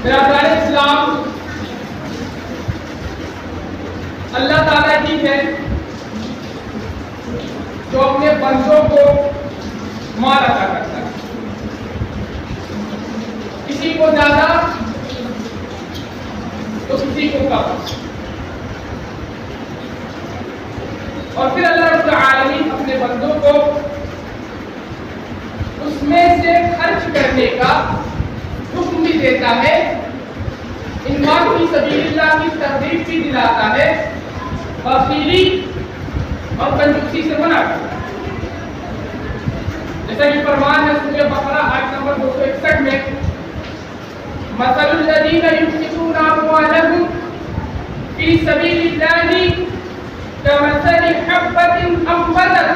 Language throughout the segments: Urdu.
برادران اسلام، اللہ تعالیٰ ہی ہے جو اپنے بندوں کو مال عطا کرتا ہے، کسی کو زیادہ تو کسی کو کم، اور پھر اللہ رب العالمین اپنے بندوں کو اس میں سے خرچ کرنے کا حکم بھی دیتا ہے، انفاق فی سبیل اللہ کی ترغیب بھی دلاتا ہے، بخیلی اور کنجوسی سے منع کرتا ہے۔ جیسا کہ فرمان ہے سورہ بقرہ آیت نمبر 261 میں، مثل الذین ينفقون اموالهم فی سبیل اللہ كمثل حبة أنبتت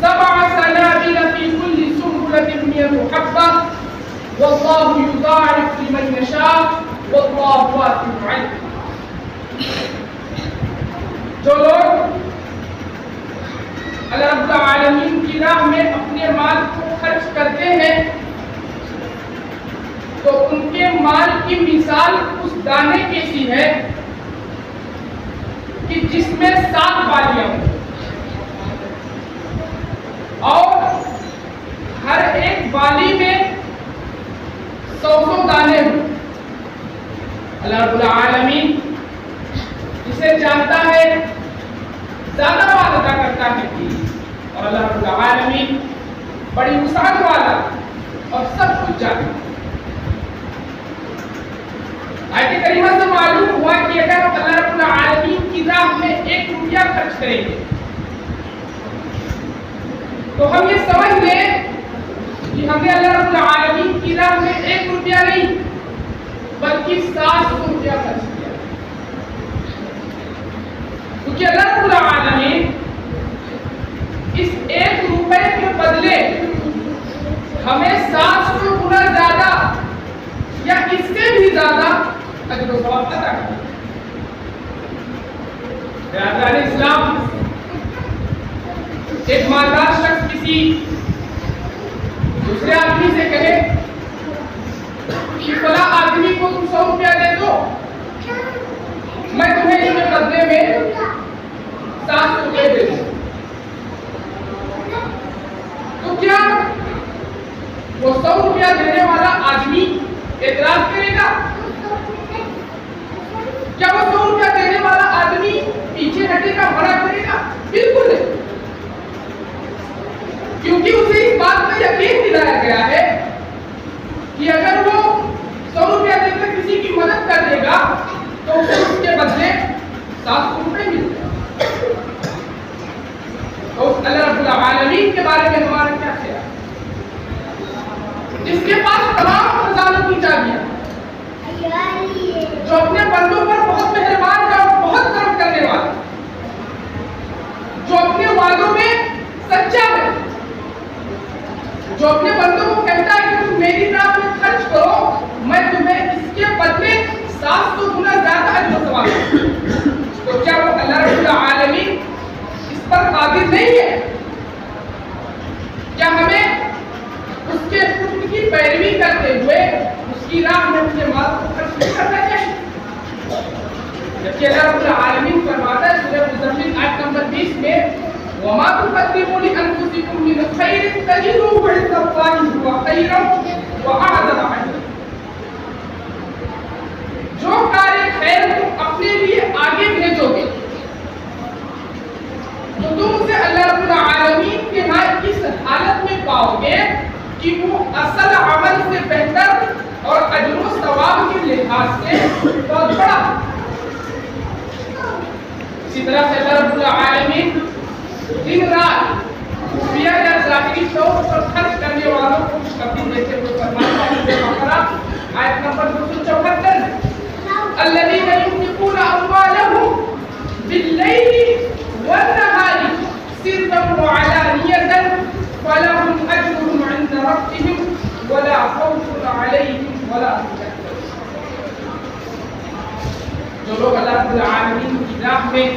7 سنابل في كل سنبلة 100 حبة والله يضاعف لمن يشاء والله واسع عليم۔ جو لوگ اللہ رب العالمین کی راہ میں اپنے مال کو خرچ کرتے ہیں تو ان کے مال کی مثال اس دانے کی سی ہے کہ جس میں 7 بالیاں ہوں اور ہر ایک بالی میں 100 دانے ہوں۔ اللہ رب العالمین جسے چاہتا ہے زیادہ مال عطا کرتا ہے، اور اللہ رب العالمین بڑی وسعت والا اور سب کچھ جانتا ہے۔ آیت کریمہ سے معلوم ہوا کہ اگر ہم اللہ رب العالمین کی راہ میں 1 روپیہ خرچ کریں گے تو ہم یہ سمجھ لیں کہ ہم نے اللہ رب العالمین کی راہ میں 1 روپیہ نہیں بلکہ 700 روپیہ خرچ کیا، کیونکہ اللہ رب العالمین اس 1 روپے کے بدلے ہمیں 700 گنا زیادہ یا اس سے بھی زیادہ اجر و ثواب عطا کرتا ہے۔ برادران اسلام، ایک مالدار شخص کسی دوسرے آدمی سے کہے کہ فلاں آدمی کو تم 100 روپیہ دے دو، میں تمہیں اس کے بدلے میں 700 روپے دے دوں، تو کیا وہ 100 روپیہ دینے والا آدمی اعتراض کرے گا؟ کیا وہ 100 روپیہ دینے والا آدمی پیچھے ہٹے گا، منع کرے گا؟ بالکل نہیں، کیونکہ اسے اس بات کا یقین دلایا گیا ہے کہ اگر وہ 100 روپیہ دے کر کسی کی مدد کر دے گا تو اسے اس کے بدلے 700 روپے ملے گا۔ تو اللہ رب العالمین کے بارے میں ہمارا کیا خیال ہے؟ جس کے پاس تمام خزانوں کی چابیاں، جو اپنے بندوں پر بہت مہربان ہے اور بہت کرم کرنے والا، جو اپنے وعدوں میں سچا ہے، جو اپنے بندوں کو کہتا ہے کہ تم میری راہ میں خرچ کرو، میں تمہیں اس کے بدلے 700 گنا زیادہ اجر و ثواب دوں، تو کیا وہ اللہ رب العالمین اس پر قادر نہیں ہے؟ کیا ہمیں اس کے حکم کی پیروی کرتے ہوئے اس کی راہ میں اپنے مال کو خرچ نہیں کرنا چاہیے؟ جبکہ اللہ رب العالمین فرماتا ہے سورہ مزمل آیت نمبر 20 میں، وَمَا تُقَدِّمُوا لِأَنفُسِكُم مِّنْ خَيْرٍ تَجِدُوهُ عِندَ اللَّهِ هُوَ خَيْرًا وَأَعْظَمَ أَجْرًا۔ جو کار خیر تم اپنے لیے آگے بھیجو گے تو تم اسے اللہ رب العالمین کے ہاں اس حالت میں پاؤ گے کہ وہ اصل عمل سے بہتر اور اجر و ثواب کے لحاظ سے بہت بڑا۔ اسی طرح سے اللہ رب العالمین دن رات خفیہ یا ظاہری طور پر خرچ کرنے والوں کو خوشخبری دیتے ہوئے فرماتا ہے سورہ بقرہ آیت نمبر 274، الذین ينفقون اموالهم باللیل والنہار سرا وعلانیۃ فلهم اجرهم عند ربهم ولا خوف علیہم ولا هم يحزنون۔ جو لوگ اللہ رب العالمین کی راہ میں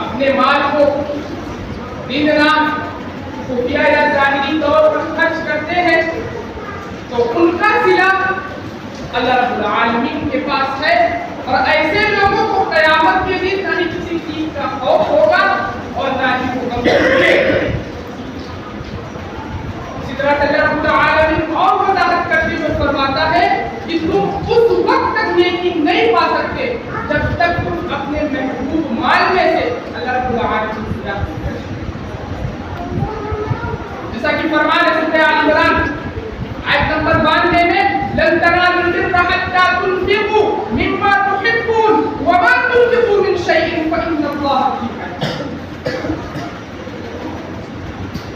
اپنے مال کو دن رات خفیہ یا ظاہری طور پر خرچ کرتے ہیں تو ان کا صلہ اللہ رب العالمین کے پاس ہے، اور ایسے لوگوں کو قیامت کے دن نہ ہی کسی چیز کا خوف ہوگا اور نہ ہی وہ غم کرے گا۔ اسی طرح اللہ رب العالمین اور وضاحت کرتے ہوئے فرماتا ہے کہ تم اس وقت تک نیکی نہیں پا سکتے جب تک تم اپنے محبوب مال میں سے اللہ رب العالمین کی راہ میں خرچ کرو۔ جیسا کہ فرمان ہے سورہ آل عمران آیت نمبر 92 میں، لن تنالوا البر حتى تنفقوا مما تحبون وما تنفقوا من شيء فإن الله به عليم۔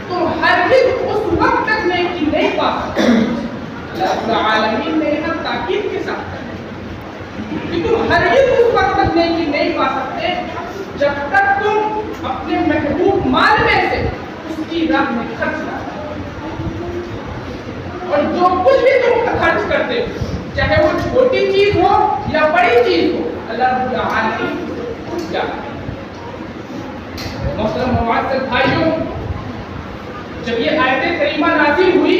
تم ہرگز اس وقت تک نیکی نہیں پا سکتے، اللہ رب العالمین نے یہاں تاکید کے ساتھ کہا کہ تم ہرگز اس وقت تک نیکی نہیں پا سکتے جب تک تم اپنے محبوب مال میں سے اس کی راہ میں خرچ نہ کرو۔ اور جو کچھ بھی تم خرچ کرتے ہو، چاہے وہ چھوٹی چیز ہو یا بڑی چیز ہو، اللہ رب العالمین خود جانتا ہے۔ محترم و معزز بھائیوں، جب یہ آیت کریمہ نازل ہوئی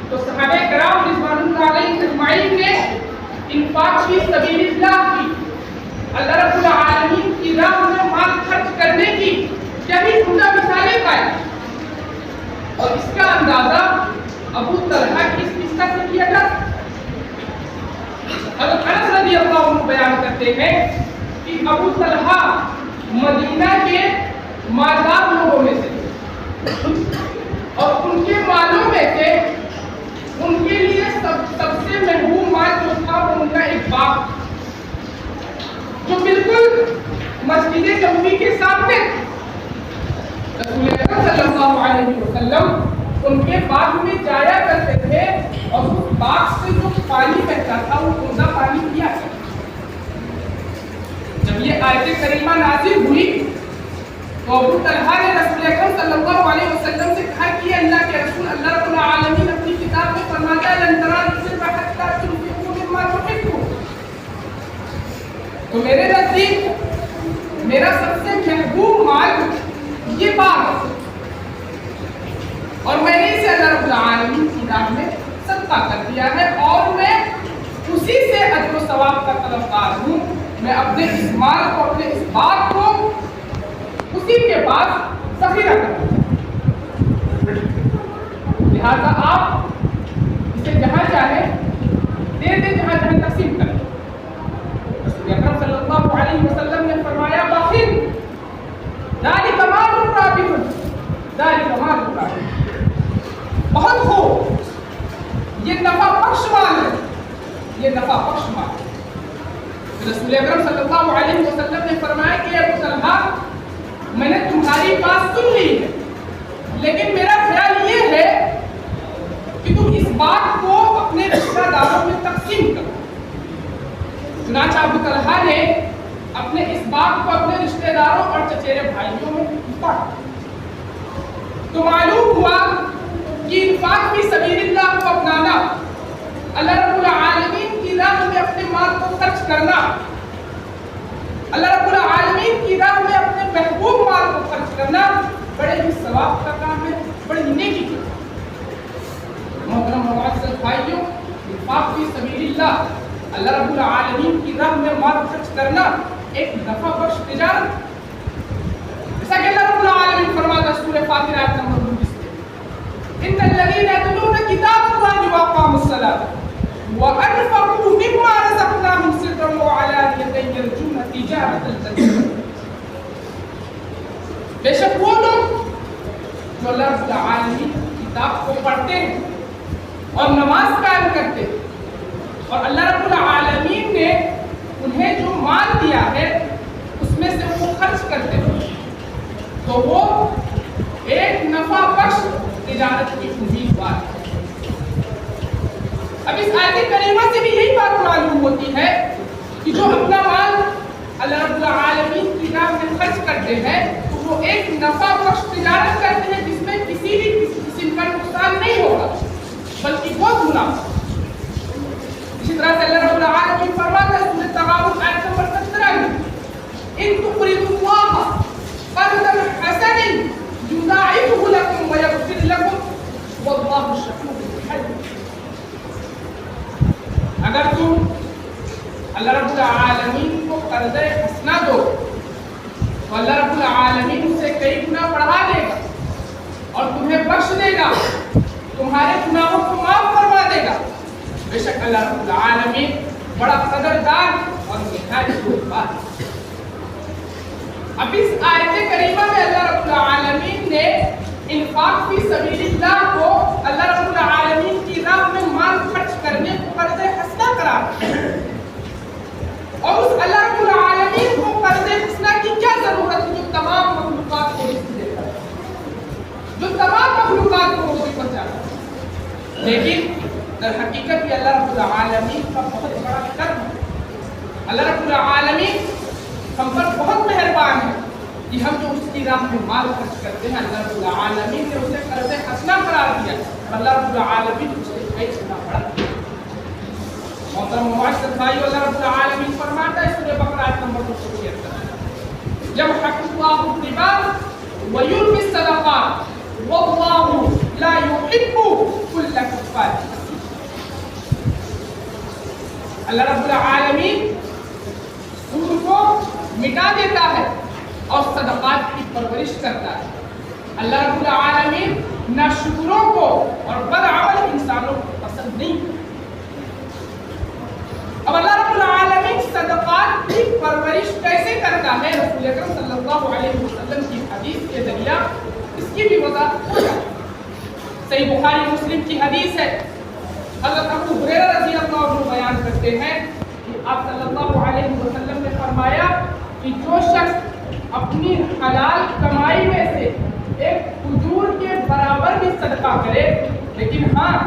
تو صحابہ کرام رضوان اللہ علیہم اجمعین نے انفاق فی سبیل اللہ کی، اللہ رب العالمین کی راہ میں مال خرچ کرنے کی کیا ہی عمدہ مثالیں پائیں، اور اس کا اندازہ ابو طلحہ کی اس قصہ سے کیا جا سکتا ہے۔ حضرت انس رضی اللہ عنہ بیان کرتے ہیں کہ ابو طلحہ مدینہ کے مالدار لوگوں میں سے، اور ان کے مالوں میں سے ان کے لیے سب سے محبوب مال جو تھا وہ ان کا ایک باغ جو بالکل مسجد نبوی کے سامنے رسول اکرم صلی اللہ علیہ وسلم ان کے باغ میں جایا کرتے تھے، اور اس باغ سے جو پانی بہتا تھا وہ کون سا پانی پیا کرتے تھے۔ جب یہ آیت کریمہ نازل ہوئی تو ابو طلحہ نے رسول اکرم صلی اللہ علیہ وسلم سے کہا کہ اللہ کے رسول، اللہ رب العالمین اپنی کتاب میں فرماتا ہے لن تنالوا البر حتى تنفقوا مما تحبون، تو میرے نزدیک میرا سب سے محبوب مال یہ باغ ہے، اور میں نے اسے اللہ رب العالمین کی راہ میں صدقہ کر دیا ہے، اور میں اسی سے اجر و ثواب کا طلبگار ہوں۔ میں اپنے اس مال کو، اپنے اس باغ کو اسی کے پاس ذخیرہ کروں، لہذا آپ اسے جہاں چاہیں دے دیں، جہاں چاہیں تقسیم کریں۔ رسول اکرم صلی اللہ علیہ وسلم نے فرمایا بخیل ذالک مال رابح، ذالک مال رابح، بہت خوب، یہ نفع بخش مال ہے، یہ نفع بخش مال ہے۔ رسول اکرم صلی اللہ علیہ وسلم نے فرمایا کہ ابو طلحہ میں نے تمہاری بات سن لی ہے، لیکن میرا خیال یہ ہے کہ تم اس بات کو اپنے رشتہ داروں میں تقسیم کرو۔ چنانچہ ابو طلحہ نے اپنے اس بات کو اپنے رشتہ داروں اور چچیرے بھائیوں میں بانٹا، تو معلوم ہوا کہ انفاق فی سبیل اللہ کو اپنانا، اللہ رب العالمین کی راہ میں اپنے مال کو خرچ کرنا، اللہ رب العالمین کی راہ میں اپنے محبوب مال کو خرچ کرنا بڑے ہی ثواب کا کام ہے، بڑی ہی نیکی کا کام ہے۔ محترم و معزز بھائیوں، انفاق فی سبیل اللہ، اللہ رب العالمین کی راہ میں مال خرچ کرنا ایک نفع بخش تجارت ہے۔ جیسا کہ اللہ رب العالمین فرماتا ہے سورہ فاتر آیت نمبر 19 میں، ان الذین یتلون کتاب اللہ واقاموا الصلاۃ وانفقوا مما رزقناهم سرا وعلانیۃ یرجون تجارۃ لن تبور، بے شک وہ لوگ جو اللہ رب العالمین کی کتاب کو پڑھتے ہیں اور نماز قائم کرتے ہیں، اور اللہ رب العالمین نے انہیں جو مال دیا ہے اس میں سے وہ خرچ کرتے ہیں، تو وہ ایک نفع بخش تجارت کی امیدوار ہے۔ اب اس آیت کریمہ سے بھی یہی بات معلوم ہوتی ہے کہ جو اپنا مال اللہ رب العالمین کی راہ میں خرچ کرتے ہیں تو وہ ایک نفع بخش تجارت کرتے ہیں جس میں کسی بھی قسم کا نقصان نہیں ہوگا بلکہ بہت منافع۔ اسی طرح سے اللہ رب العالمین فرماتا ہے سورۃ تغابن آیت نمبر 17 میں، ان تقرضوا اللہ قرضا حسنا یضاعفه لكم ويغفر لكم والله شکور حلیم۔ اگر تم اللہ رب العالمین کو قرض حسنہ دو تو اللہ رب العالمین اس سے کئی گنا بڑھا دے گا اور تمہیں بخش دے گا، تمہارے گناہوں کو معاف فرما دے گا۔ بے شک اللہ رب العالمین بڑا قدردان اور نہایت مہربان۔ اب اس آیت کریمہ میں اللہ رب العالمین نے انفاق فی سبیل اللہ کو اللہ رب العالمین کی راہ میں مال خرچ کرنے کو قرض حسنہ قرار دیا، اور اس اللہ رب العالمین کو قرض حسنہ کی کیا ضرورت ہے جو تمام مخلوقات کو رزق دیتا ہے، جو تمام مخلوقات کو روزی پہنچاتا ہے۔ لیکن در حقیقت یہ اللہ رب العالمین کا بہت بڑا کرم ہے۔ اللہ رب العالمین ہم پر بہت مہربان ہے کہ ہم جو اس کی راہ میں مال خرچ کرتے ہیں اللہ رب العالمین نے اسے قرض حسنہ قرار دیا اور اللہ رب العالمین اسے کئی گنا بڑھا دیا۔ محترم معاشرت بھائیو، اللہ رب العالمین فرماتا ہے سورہ بقرہ آیت نمبر 276، یمحق اللہ الربا ویربی الصدقات واللہ لا یحب کل کفار۔ اللہ رب العالمین سود کو مٹا دیتا ہے اور صدقات کی پرورش کرتا ہے۔ اللہ رب العالمین ناشکروں کو اور بدعمل انسانوں کو پسند نہیں کرتا۔ اب اللہ رب العالمین صدقات کی پرورش کیسے کرتا ہے؟ رسول اکرم صلی اللہ علیہ وسلم کی حدیث کے ذریعہ اس کی بھی وضاحت ہو جاتی ہے۔ صحیح بخاری مسلم کی حدیث ہے، حضرت ابو ہریرہ رضی اللہ عنہ بیان کرتے ہیں کہ آپ صلی اللہ علیہ وسلم نے فرمایا کہ جو شخص اپنی حلال کمائی میں سے ایک کھجور کے برابر بھی صدقہ کرے، لیکن ہاں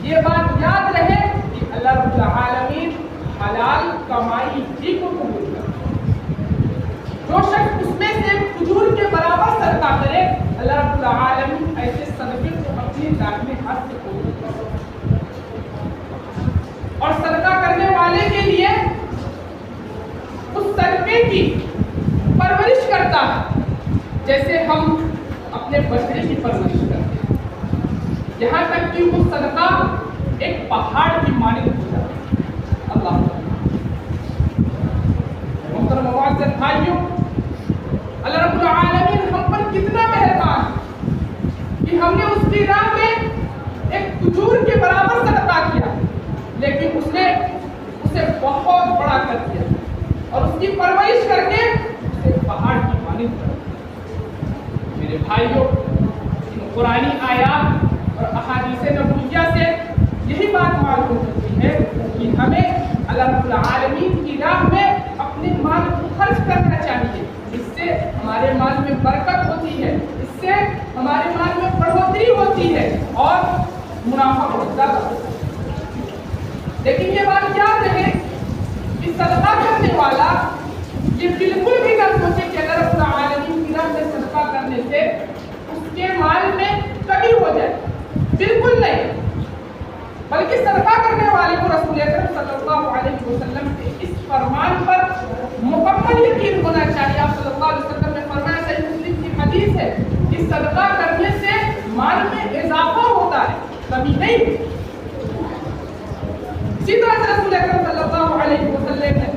یہ بات یاد رہے کہ اللہ رب العالمین حلال کمائی ہی کو قبول کرتا ہے۔ جو شخص اس میں سے ایک کھجور کے برابر صدقہ کرے، اللہ رب العالمین ایسے صدقے کو اپنے داخلے ہاتھ سے قبول کرتا ہے، اور صدقہ کرنے والے کے لیے اس صدقے کی پرورش کرتا ہے جیسے ہم اپنے بچے کی پرورش کرتے ہیں، یہاں تک کہ وہ صدقہ ایک پہاڑ کی مانند ہو جاتا ہے۔ اللہ محترم معزز بھائیوں، اللہ رب العالمین ہم پر کتنا مہربان ہے کہ ہم نے اس کی راہ میں ایک کھجور کے برابر صدقہ کیا، لیکن اس نے اسے بہت بڑا کر دیا اور اس کی پرورش کر کے اسے پہاڑ کی مانند کر دیا۔ میرے بھائیوں، ان قرآنی آیات اور احادیث نبویہ سے یہی بات معلوم ہوتی ہے کہ ہمیں اللہ رب العالمین کی راہ میں اپنے مال کو خرچ کرنا چاہیے۔ اس سے ہمارے مال میں برکت ہوتی ہے، اس سے ہمارے مال میں بڑھوتری ہوتی ہے اور منافع بہت زیادہ ہوتا ہے۔ لیکن یہ بات یاد رہے کہ صدقہ کرنے والا یہ بالکل بھی نہ سوچے کہ اللہ رب العالمین کی راہ میں صدقہ کرنے سے اس کے مال میں کمی ہو جائے، بالکل نہیں، بلکہ صدقہ کرنے والے کو رسول اکرم صلی اللہ علیہ وسلم کے اس فرمان پر مکمل یقین ہونا چاہیے۔ آپ صلی اللہ علیہ وسلم نے فرمایا، صحیح مسلم کی حدیث ہے، کہ صدقہ کرنے سے مال میں اضافہ ہوتا ہے، کمی نہیں۔ اسی طرح سے رسول اکرم صلی اللہ علیہ وسلم نے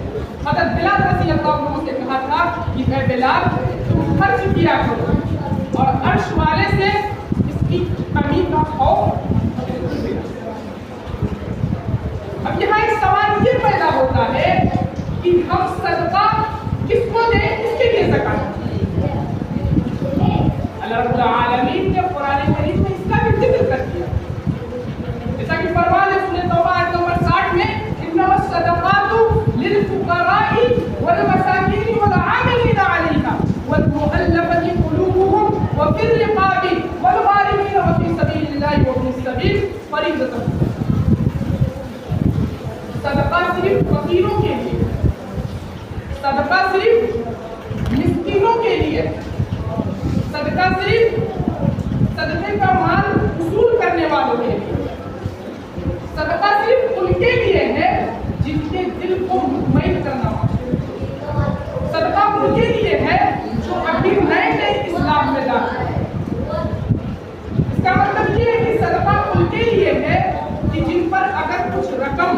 حضرت بلال رضی اللہ عنہ سے کہا تھا کہ اے بلال، تم خرچ کیا کرو اور عرش والے سے اس کی کمی کا خوف۔ اب یہاں ایک سوال یہ پیدا ہوتا ہے کہ ہم صدقہ کس کو دیں، اس کے لیے زکات۔ اللہ رب العالمین نے قرآن کریم میں اس کا بھی ذکر کر دیا، جیسا کہ فرمان ہے سورہ توبہ آیت نمبر 60 میں، انما الصدقات للفقراء والمساکین والعاملین علیہا والمؤلفۃ قلوبهم وفی الرقاب والغارمین وفی سبیل اللہ وابن السبیل فریضۃ۔ صدقہ صرف فقیروں کے لیے، صدقہ صرف مسکینوں کے لیے، صدقہ صرف صدقے کا مال وصول کرنے والوں کے لیے، صدقہ صرف ان کے لیے ہے جن کے دل کو مطمئن کرنا ہوتا ہے، صدقہ ان کے لیے ہے جو ابھی نئے نئے اسلام میں داخل ہیں۔ اس کا مطلب یہ ہے کہ صدقہ ان کے لیے ہے کہ جن پر اگر کچھ رقم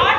8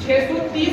630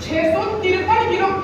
653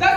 10